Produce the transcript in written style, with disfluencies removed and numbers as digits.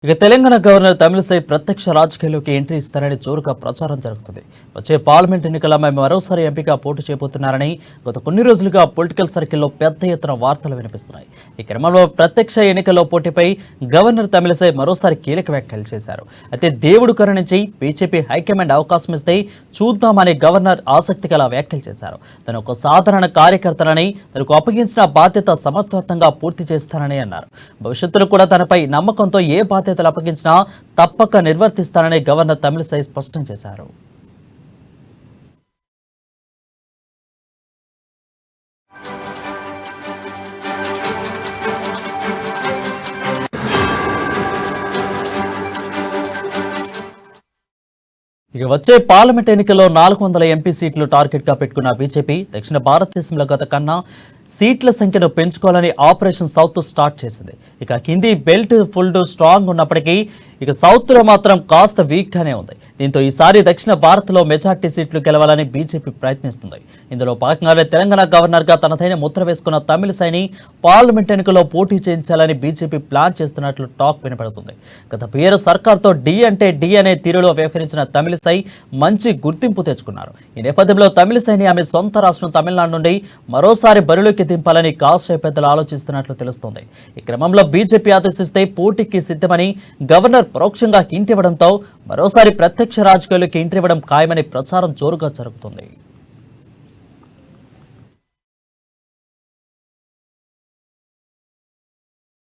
ఇక తెలంగాణ గవర్నర్ తమిళిసై ప్రత్యక్ష రాజకీయాల్లోకి ఎంట్రీ ఇస్తారని జోరుగా ప్రచారం జరుగుతుంది. వచ్చే పార్లమెంట్ ఎన్నికల మరోసారి ఎంపీగా పోటీ చేయబోతున్నారని గత కొన్ని రోజులుగా పొలిటికల్ సర్కిల్లో పెద్ద ఎత్తున వార్తలు వినిపిస్తున్నాయి. ఈ క్రమంలో ప్రత్యక్ష ఎన్నికల్లో పోటీపై గవర్నర్ తమిళిసై మరోసారి కీలక వ్యాఖ్యలు చేశారు. అయితే దేవుడు కరుణించి బీజేపీ హైకమాండ్ అవకాశం ఇస్తే చూద్దామని గవర్నర్ ఆసక్తిగల వ్యాఖ్యలు చేశారు. తను ఒక సాధారణ కార్యకర్తనని తనకు అప్పగించిన బాధ్యత సమర్థవంతంగా పూర్తి చేస్తానని అన్నారు. భవిష్యత్తులో కూడా తనపై నమ్మకంతో ఏ బాధ్యతలు అప్పగించినా తప్పక నిర్వర్తిస్తానని గవర్నర్ తమిళిసై స్పష్టం చేశారు. ఇక వచ్చే పార్లమెంట్ ఎన్నికల్లో 400 ఎంపీ సీట్లు టార్గెట్ గా పెట్టుకున్న బీజేపీ దక్షిణ భారతదేశంలో గత కన్నా సీట్ల సంఖ్యను పెంచుకోవాలని ఆపరేషన్ సౌత్ స్టార్ట్ చేసింది. ఇక కింది బెల్ట్ ఫుల్ స్ట్రాంగ్ ఉన్నప్పటికీ ఇక సౌత్ లో మాత్రం కాస్త వీక్ గానే ఉంది. దీంతో ఈసారి దక్షిణ భారత్ లో మెజార్టీ సీట్లు గెలవాలని బీజేపీ ప్రయత్నిస్తుంది. ఇందులో భాగంగానే తెలంగాణ గవర్నర్ గా తనదైన ముద్ర వేసుకున్న తమిళిసైని పార్లమెంట్ ఎన్నికల్లో పోటీ చేయించాలని బీజేపీ ప్లాన్ చేస్తున్నట్లు టాక్ వినపడుతుంది. గత బీఆర్ఎస్ సర్కార్తో డి అంటే డి అనే తీరులో వ్యవహరించిన తమిళిసై మంచి గుర్తింపు తెచ్చుకున్నారు. ఈ నేపథ్యంలో తమిళిసైని ఆమె సొంత రాష్ట్రం తమిళనాడు నుండి మరోసారి బరిలోకి దింపాలని కాషాయ పెద్దలు ఆలోచిస్తున్నట్లు తెలుస్తోంది. ఈ క్రమంలో బీజేపీ ఆదేశిస్తే పోటీకి సిద్ధమని గవర్నర్ పరోక్షంగా హింట్ ఇవ్వడంతో మరోసారి ప్రత్యక్ష రాజకీయాల్లోకి ఎంట్రీ ఇవ్వడం ఖాయమని ప్రచారం జోరుగా జరుగుతుంది.